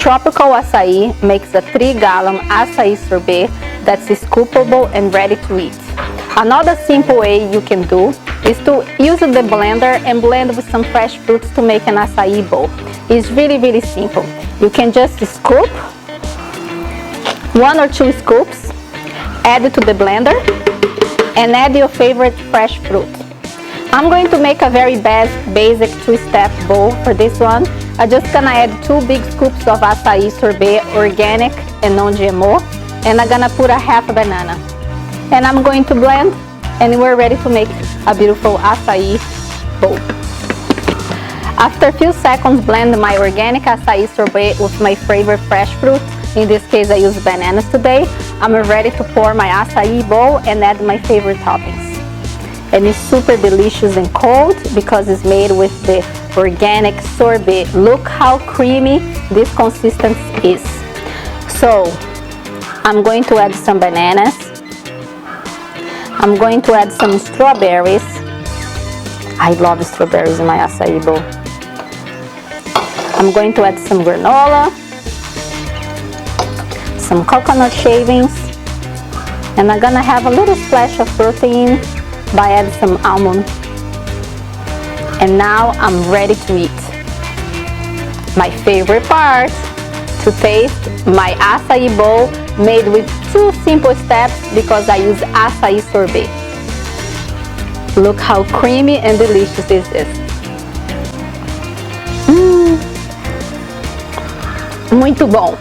Tropical Acai makes a 3-gallon acai sorbet that's scoopable and ready to eat. Another simple way you can do is to use the blender and blend with some fresh fruits to make an acai bowl. It's really simple. You can just scoop 1 or 2 scoops, add it to the blender, and add your favorite fresh fruit. I'm going to make a very basic 2-step bowl for this one. I'm just gonna add 2 big scoops of acai sorbet, organic and non-GMO, and I'm gonna put a half a banana. And I'm going to blend, and we're ready to make a beautiful acai bowl. After a few seconds, blend my organic acai sorbet with my favorite fresh fruit. In this case, I use bananas today. I'm ready to pour my acai bowl and add my favorite toppings. And it's super delicious and cold because it's made with the organic sorbet. Look how creamy this consistency is. So I'm going to add some bananas. I'm going to add some strawberries. I love strawberries in my acai bowl. I'm going to add some granola, some coconut shavings, and I'm gonna have a little splash of protein by adding some almond. And now I'm ready to eat. My favorite part, to taste my acai bowl made with 2 simple steps because I use acai sorbet. Look how creamy and delicious this is. Muito bom!